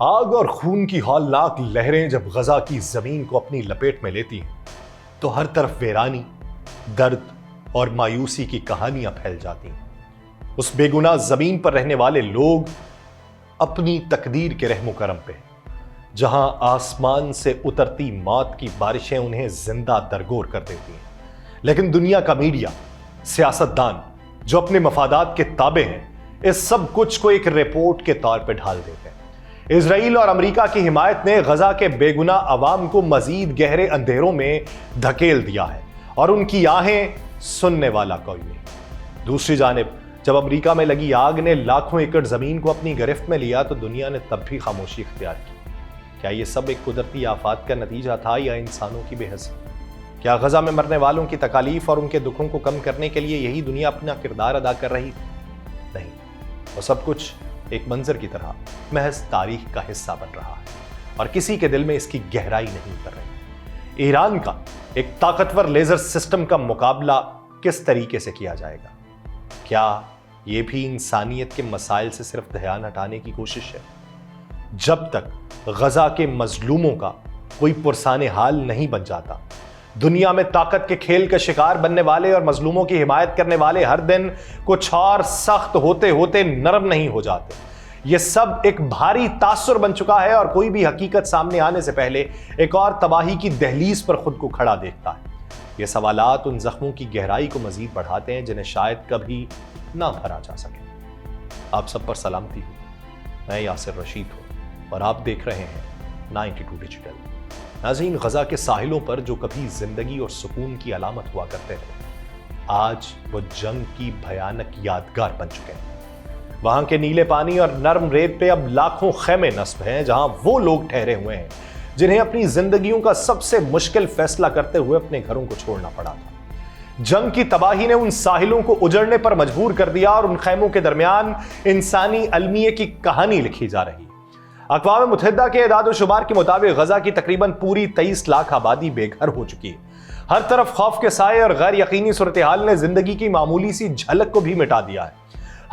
آگ اور خون کی ہولناک لہریں جب غزہ کی زمین کو اپنی لپیٹ میں لیتی ہیں تو ہر طرف ویرانی، درد اور مایوسی کی کہانیاں پھیل جاتی ہیں۔ اس بے گناہ زمین پر رہنے والے لوگ اپنی تقدیر کے رحم و کرم پہ، جہاں آسمان سے اترتی موت کی بارشیں انہیں زندہ درگور کر دیتی ہیں، لیکن دنیا کا میڈیا، سیاستدان جو اپنے مفادات کے تابع ہیں، اس سب کچھ کو ایک رپورٹ کے طور پہ ڈھال دیتے ہیں۔ اسرائیل اور امریکہ کی حمایت نے غزہ کے بے گناہ عوام کو مزید گہرے اندھیروں میں دھکیل دیا ہے اور ان کی آہیں سننے والا کوئی نہیں۔ دوسری جانب جب امریکہ میں لگی آگ نے لاکھوں ایکڑ زمین کو اپنی گرفت میں لیا تو دنیا نے تب بھی خاموشی اختیار کی۔ کیا یہ سب ایک قدرتی آفات کا نتیجہ تھا یا انسانوں کی بے حسی؟ کیا غزہ میں مرنے والوں کی تکالیف اور ان کے دکھوں کو کم کرنے کے لیے یہی دنیا اپنا کردار ادا کر رہی تھی؟ نہیں، وہ سب کچھ ایک منظر کی طرح محض تاریخ کا حصہ بن رہا ہے اور کسی کے دل میں اس کی گہرائی نہیں اتر رہی۔ ایران کا ایک طاقتور لیزر سسٹم کا مقابلہ کس طریقے سے کیا جائے گا؟ کیا یہ بھی انسانیت کے مسائل سے صرف دھیان ہٹانے کی کوشش ہے؟ جب تک غزہ کے مظلوموں کا کوئی پرسان حال نہیں بن جاتا، دنیا میں طاقت کے کھیل کا شکار بننے والے اور مظلوموں کی حمایت کرنے والے ہر دن کچھ اور سخت ہوتے ہوتے نرم نہیں ہو جاتے۔ یہ سب ایک بھاری تاثر بن چکا ہے اور کوئی بھی حقیقت سامنے آنے سے پہلے ایک اور تباہی کی دہلیز پر خود کو کھڑا دیکھتا ہے۔ یہ سوالات ان زخموں کی گہرائی کو مزید بڑھاتے ہیں جنہیں شاید کبھی نہ بھرا جا سکے۔ آپ سب پر سلامتی ہو، میں یاسر رشید ہوں اور آپ دیکھ رہے ہیں 92 ڈیجیٹل۔ ناظرین، غزہ کے ساحلوں پر جو کبھی زندگی اور سکون کی علامت ہوا کرتے تھے، آج وہ جنگ کی بھیانک یادگار بن چکے ہیں۔ وہاں کے نیلے پانی اور نرم ریت پہ اب لاکھوں خیمے نصب ہیں جہاں وہ لوگ ٹھہرے ہوئے ہیں جنہیں اپنی زندگیوں کا سب سے مشکل فیصلہ کرتے ہوئے اپنے گھروں کو چھوڑنا پڑا تھا۔ جنگ کی تباہی نے ان ساحلوں کو اجڑنے پر مجبور کر دیا اور ان خیموں کے درمیان انسانی المیے کی کہانی لکھی جا رہی ہے۔ اقوام متحدہ کے اعداد و شمار کے مطابق غزہ کی تقریباً پوری 23 لاکھ آبادی بے گھر ہو چکی ہے۔ ہر طرف خوف کے سائے اور غیر یقینی صورتحال نے زندگی کی معمولی سی جھلک کو بھی مٹا دیا ہے۔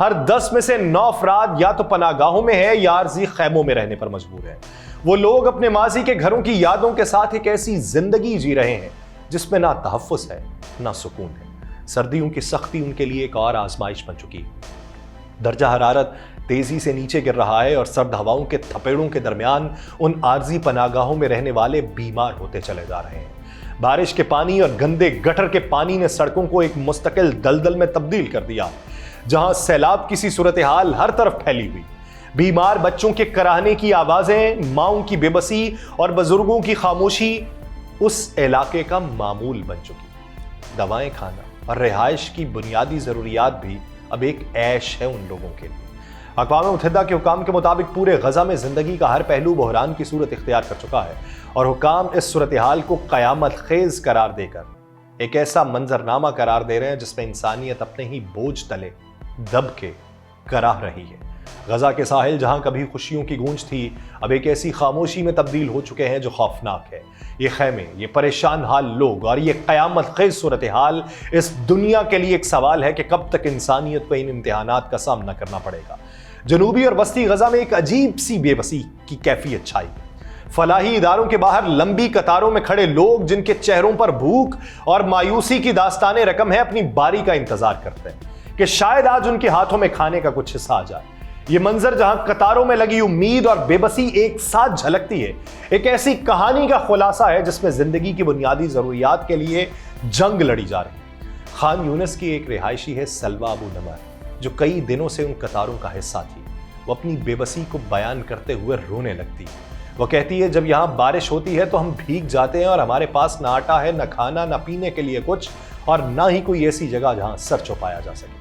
ہر 10 میں سے 9 افراد یا تو پناہ گاہوں میں ہیں یا عارضی خیموں میں رہنے پر مجبور ہیں۔ وہ لوگ اپنے ماضی کے گھروں کی یادوں کے ساتھ ایک ایسی زندگی جی رہے ہیں جس میں نہ تحفظ ہے نہ سکون ہے۔ سردیوں کی سختی ان کے لیے ایک اور آزمائش بن چکی ہے۔ درجہ حرارت تیزی سے نیچے گر رہا ہے اور سرد ہواؤں کے تھپیڑوں کے درمیان ان عارضی پناہ گاہوں میں رہنے والے بیمار ہوتے چلے جا رہے ہیں۔ بارش کے پانی اور گندے گٹر کے پانی نے سڑکوں کو ایک مستقل دلدل میں تبدیل کر دیا، جہاں سیلاب کسی صورتحال ہر طرف پھیلی ہوئی۔ بیمار بچوں کے کراہنے کی آوازیں، ماؤں کی بے بسی اور بزرگوں کی خاموشی اس علاقے کا معمول بن چکی۔ دوائیں کھانا اور رہائش کی بنیادی ضروریات بھی اب ایک عیش ہے ان لوگوں کے لیے۔ اقوام متحدہ کے حکام کے مطابق پورے غزہ میں زندگی کا ہر پہلو بحران کی صورت اختیار کر چکا ہے اور حکام اس صورتحال کو قیامت خیز قرار دے کر ایک ایسا منظرنامہ قرار دے رہے ہیں جس میں انسانیت اپنے ہی بوجھ تلے دب کے کراہ رہی ہے۔ غزہ کے ساحل جہاں کبھی خوشیوں کی گونج تھی، اب ایک ایسی خاموشی میں تبدیل ہو چکے ہیں جو خوفناک ہے۔ یہ خیمے، یہ پریشان حال لوگ اور یہ قیامت خیز صورتحال اس دنیا کے لیے ایک سوال ہے کہ کب تک انسانیت کو ان امتحانات کا سامنا کرنا پڑے گا۔ جنوبی اور وسطی غزہ میں ایک عجیب سی بے بسی کی کیفیت چھائی ہے۔ فلاحی اداروں کے باہر لمبی قطاروں میں کھڑے لوگ جن کے چہروں پر بھوک اور مایوسی کی داستان رقم ہے، اپنی باری کا انتظار کرتے ہیں کہ شاید آج ان کے ہاتھوں میں کھانے کا کچھ حصہ آ جائے۔ یہ منظر جہاں قطاروں میں لگی امید اور بے بسی ایک ساتھ جھلکتی ہے، ایک ایسی کہانی کا خلاصہ ہے جس میں زندگی کی بنیادی ضروریات کے لیے جنگ لڑی جا رہی ہے۔ خان یونس کی ایک رہائشی ہے سلوہ ابو نمر، جو کئی دنوں سے ان قطاروں کا حصہ تھی۔ وہ اپنی بے بسی کو بیان کرتے ہوئے رونے لگتی ہے۔ وہ کہتی ہے، جب یہاں بارش ہوتی ہے تو ہم بھیگ جاتے ہیں اور ہمارے پاس نہ آٹا ہے، نہ کھانا، نہ پینے کے لیے کچھ، اور نہ ہی کوئی ایسی جگہ جہاں سر چھپایا جا سکے۔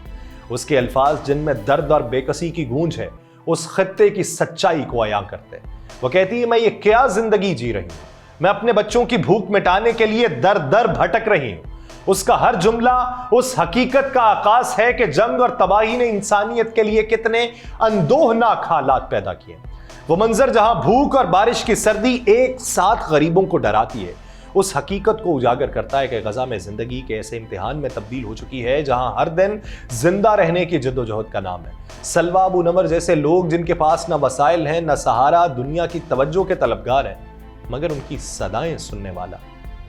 اس کے الفاظ جن میں درد اور بے کسی کی گونج ہے اس خطے کی سچائی کو عیاں کرتے ہیں۔ وہ کہتی ہے، میں یہ کیا زندگی جی رہی ہوں، میں اپنے بچوں کی بھوک مٹانے کے لیے در در بھٹک رہی ہوں۔ اس کا ہر جملہ اس حقیقت کا عکاس ہے کہ جنگ اور تباہی نے انسانیت کے لیے کتنے اندوہناک حالات پیدا کیے۔ وہ منظر جہاں بھوک اور بارش کی سردی ایک ساتھ غریبوں کو ڈراتی ہے، اس حقیقت کو اجاگر کرتا ہے کہ غزہ میں زندگی کے ایسے امتحان میں تبدیل ہو چکی ہے جہاں ہر دن زندہ رہنے کی جد و جہد کا نام ہے۔ سلوہ ابو نمر جیسے لوگ جن کے پاس نہ وسائل ہیں نہ سہارا، دنیا کی توجہ کے طلبگار ہیں، مگر ان کی صدائیں سننے والا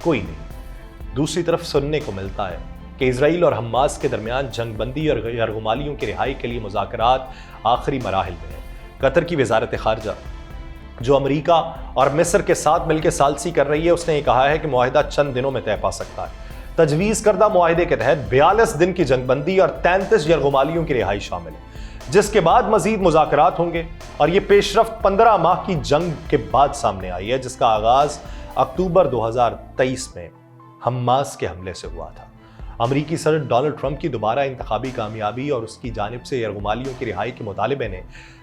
کوئی نہیں۔ دوسری طرف سننے کو ملتا ہے کہ اسرائیل اور حماس کے درمیان جنگ بندی اور یرغمالیوں کی رہائی کے لیے مذاکرات آخری مراحل میں ہیں۔ قطر کی وزارت خارجہ جو امریکہ اور مصر کے ساتھ مل کے ثالثی کر رہی ہے، اس نے یہ کہا ہے کہ معاہدہ چند دنوں میں طے پا سکتا ہے۔ تجویز کردہ معاہدے کے تحت 42 دن کی جنگ بندی اور 33 یرغمالیوں کی رہائی شامل ہے، جس کے بعد مزید مذاکرات ہوں گے، اور یہ پیش رفت 15 ماہ کی جنگ کے بعد سامنے آئی ہے، جس کا آغاز اکتوبر 2023 میں حماس کے حملے سے ہوا تھا۔ امریکی صدر ڈونلڈ ٹرمپ کی دوبارہ انتخابی کامیابی اور اس کی جانب سے یرغمالیوں کی رہائی کے مطالبے نے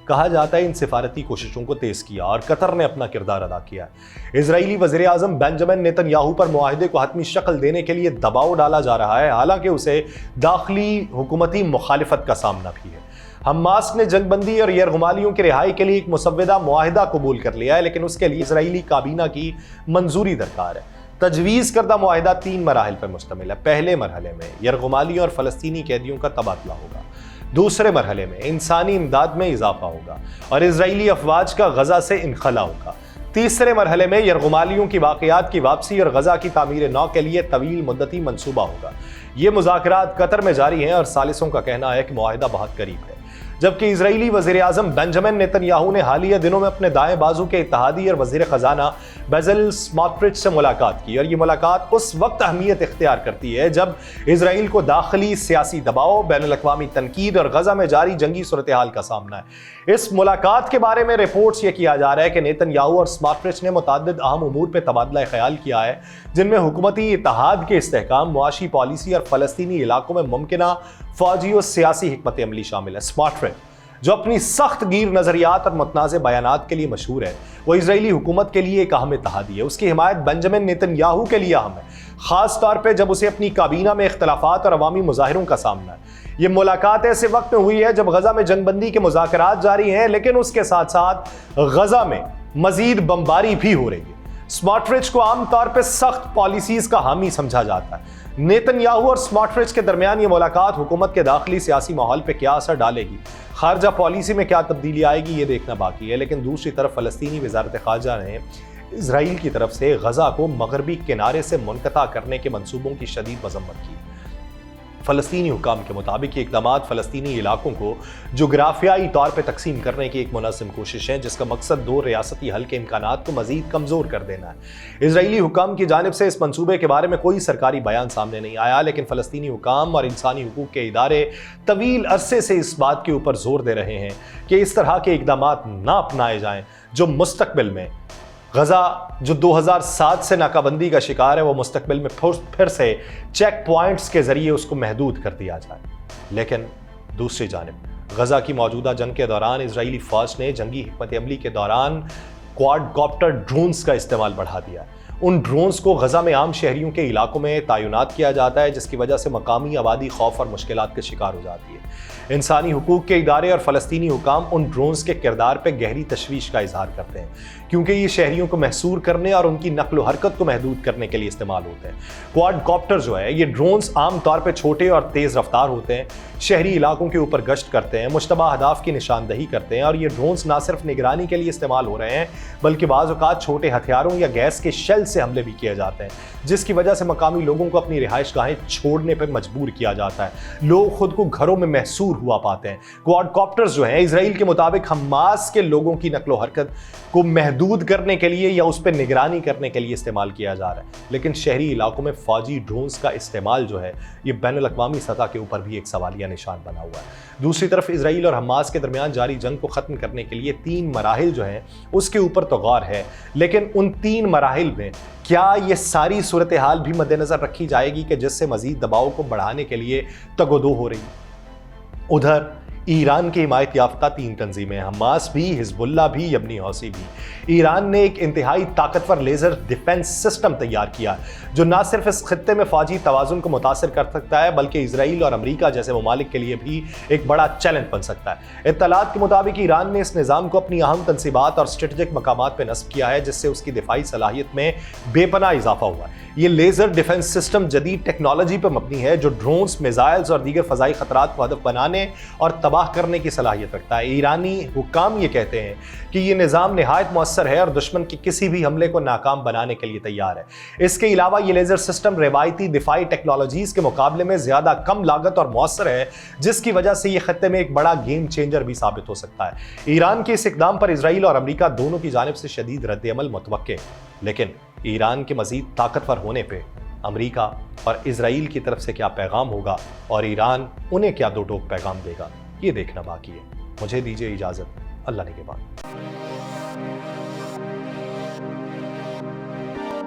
کہا جاتا ہے ان سفارتی کوششوں کو تیز کیا، اور قطر نے اپنا کردار ادا کیا۔ اسرائیلی وزیر اعظم بنجمن نیتن یاہو پر معاہدے کو حتمی شکل دینے کے لیے دباؤ ڈالا جا رہا ہے، حالانکہ اسے داخلی حکومتی مخالفت کا سامنا بھی ہے۔ حماس نے جنگ بندی اور یرغمالیوں کی رہائی کے لیے ایک مسودہ معاہدہ قبول کر لیا ہے، لیکن اس کے لیے اسرائیلی کابینہ کی منظوری درکار ہے۔ تجویز کردہ معاہدہ 3 مراحل پر مشتمل ہے۔ پہلے مرحلے میں یرغمالیوں اور فلسطینی قیدیوں کا تبادلہ ہوگا، دوسرے مرحلے میں انسانی امداد میں اضافہ ہوگا اور اسرائیلی افواج کا غزہ سے انخلا ہوگا، تیسرے مرحلے میں یرغمالیوں کی باقیات کی واپسی اور غزہ کی تعمیر نو کے لیے طویل مدتی منصوبہ ہوگا۔ یہ مذاکرات قطر میں جاری ہیں اور ثالثوں کا کہنا ہے کہ معاہدہ بہت قریب ہے، جبکہ اسرائیلی وزیر اعظم بنجمن نیتن یاہو نے حالیہ دنوں میں اپنے دائیں بازو کے اتحادی اور وزیر خزانہ بیزل سموٹرچ سے ملاقات کی، اور یہ ملاقات اس وقت اہمیت اختیار کرتی ہے جب اسرائیل کو داخلی سیاسی دباؤ، بین الاقوامی تنقید اور غزہ میں جاری جنگی صورتحال کا سامنا ہے۔ اس ملاقات کے بارے میں رپورٹس یہ کیا جا رہا ہے کہ نیتن یاہو اور سموٹرچ نے متعدد اہم امور پہ تبادلہ خیال کیا ہے، جن میں حکومتی اتحاد کے استحکام، معاشی پالیسی اور فلسطینی علاقوں میں ممکنہ فوجی اور سیاسی حکمت عملی شامل ہے۔ سموٹرچ جو اپنی سخت گیر نظریات اور متنازع بیانات کے لیے مشہور ہے، وہ اسرائیلی حکومت کے لیے ایک اہم اتحادی ہے۔ اس کی حمایت بنجمن نیتن یاہو کے لیے اہم ہے، خاص طور پہ جب اسے اپنی کابینہ میں اختلافات اور عوامی مظاہروں کا سامنا ہے۔ یہ ملاقات ایسے وقت میں ہوئی ہے جب غزہ میں جنگ بندی کے مذاکرات جاری ہیں، لیکن اس کے ساتھ ساتھ غزہ میں مزید بمباری بھی ہو رہی ہے۔ سموٹرچ کو عام طور پہ سخت پالیسیز کا حامی سمجھا جاتا ہے۔ نیتن یاہو اور سموٹرچ کے درمیان یہ ملاقات حکومت کے داخلی سیاسی ماحول پہ کیا اثر ڈالے گی، خارجہ پالیسی میں کیا تبدیلی آئے گی، یہ دیکھنا باقی ہے۔ لیکن دوسری طرف فلسطینی وزارت خارجہ نے اسرائیل کی طرف سے غزہ کو مغربی کنارے سے منقطع کرنے کے منصوبوں کی شدید مذمت کی۔ فلسطینی حکام کے مطابق یہ اقدامات فلسطینی علاقوں کو جغرافیائی طور پہ تقسیم کرنے کی ایک منظم کوشش ہے، جس کا مقصد 2 ریاستی حل کے امکانات کو مزید کمزور کر دینا ہے۔ اسرائیلی حکام کی جانب سے اس منصوبے کے بارے میں کوئی سرکاری بیان سامنے نہیں آیا، لیکن فلسطینی حکام اور انسانی حقوق کے ادارے طویل عرصے سے اس بات کے اوپر زور دے رہے ہیں کہ اس طرح کے اقدامات نہ اپنائے جائیں جو مستقبل میں غزہ جو 2007 سے ناکہ بندی کا شکار ہے، وہ مستقبل میں پھر سے چیک پوائنٹس کے ذریعے اس کو محدود کر دیا جائے۔ لیکن دوسری جانب غزہ کی موجودہ جنگ کے دوران اسرائیلی فوج نے جنگی حکمت عملی کے دوران کواد کاپٹر ڈرونز کا استعمال بڑھا دیا ہے۔ ان ڈرونز کو غزہ میں عام شہریوں کے علاقوں میں تعینات کیا جاتا ہے، جس کی وجہ سے مقامی آبادی خوف اور مشکلات کا شکار ہو جاتی ہے۔ انسانی حقوق کے ادارے اور فلسطینی حکام ان ڈرونز کے کردار پہ گہری تشویش کا اظہار کرتے ہیں، کیونکہ یہ شہریوں کو محصور کرنے اور ان کی نقل و حرکت کو محدود کرنے کے لیے استعمال ہوتے ہیں۔ کواد کاپٹر جو ہے، یہ ڈرونز عام طور پہ چھوٹے اور تیز رفتار ہوتے ہیں، شہری علاقوں کے اوپر گشت کرتے ہیں، مشتبہ اہداف کی نشاندہی کرتے ہیں، اور یہ ڈرونز نہ صرف نگرانی کے لیے استعمال ہو رہے ہیں بلکہ بعض اوقات چھوٹے ہتھیاروں یا گیس کے شیل سے حملے بھی کیے جاتے ہیں، جس کی وجہ سے مقامی لوگوں کو اپنی رہائش گاہیں چھوڑنے پر مجبور کیا جاتا ہے۔ لوگ خود کو گھروں میں محصور ہوا پاتے ہیں۔ کواد کاپٹرز جو ہیں، اسرائیل کے مطابق حماس کے لوگوں کی نقل و حرکت کو محدود کرنے کے لیے یا اس پہ نگرانی کرنے کے لیے استعمال کیا جا رہا ہے، لیکن شہری علاقوں میں فوجی ڈرونز کا استعمال جو ہے، یہ بین الاقوامی سطح کے اوپر بھی ایک سوالیہ نشان بنا ہوا ہے۔ دوسری طرف اسرائیل اور حماس کے درمیان جاری جنگ کو ختم کرنے کے لیے 3 مراحل جو ہیں، اس کے اوپر تو غور ہے، لیکن ان 3 مراحل میں کیا یہ ساری صورتحال بھی مد نظر رکھی جائے گی کہ جس سے مزید دباؤ کو بڑھانے کے لیے تگ و دو ہو رہی ہے؟ ادھر ایران کی حمایت یافتہ 3 تنظیمیں، حماس بھی، حزب اللہ بھی، یمنی حوثی بھی، ایران نے ایک انتہائی طاقتور لیزر ڈیفنس سسٹم تیار کیا جو نہ صرف اس خطے میں فوجی توازن کو متاثر کر سکتا ہے بلکہ اسرائیل اور امریکہ جیسے ممالک کے لیے بھی ایک بڑا چیلنج بن سکتا ہے۔ اطلاعات کے مطابق ایران نے اس نظام کو اپنی اہم تنصیبات اور اسٹریٹجک مقامات پہ نصب کیا ہے، جس سے اس کی دفاعی صلاحیت میں بے پناہ اضافہ ہوا ہے۔ یہ لیزر ڈیفنس سسٹم جدید ٹیکنالوجی پر مبنی ہے جو ڈرونز، میزائلز اور دیگر فضائی خطرات کو ہدف بنانے اور تباہ کرنے کی صلاحیت رکھتا ہے۔ ایرانی حکام یہ کہتے ہیں کہ یہ نظام نہایت مؤثر ہے اور دشمن کے کسی بھی حملے کو ناکام بنانے کے لیے تیار ہے۔ اس کے علاوہ یہ لیزر سسٹم روایتی دفاعی ٹیکنالوجیز کے مقابلے میں زیادہ کم لاگت اور مؤثر ہے، جس کی وجہ سے یہ خطے میں ایک بڑا گیم چینجر بھی ثابت ہو سکتا ہے۔ ایران کے اس اقدام پر اسرائیل اور امریکہ دونوں کی جانب سے شدید رد عمل متوقع ہے، لیکن ایران کے مزید طاقتور ہونے پہ امریکہ اور اسرائیل کی طرف سے کیا پیغام ہوگا اور ایران انہیں کیا دو ٹوک پیغام دے گا، یہ دیکھنا باقی ہے۔ مجھے دیجیے اجازت، اللہ نگہبان۔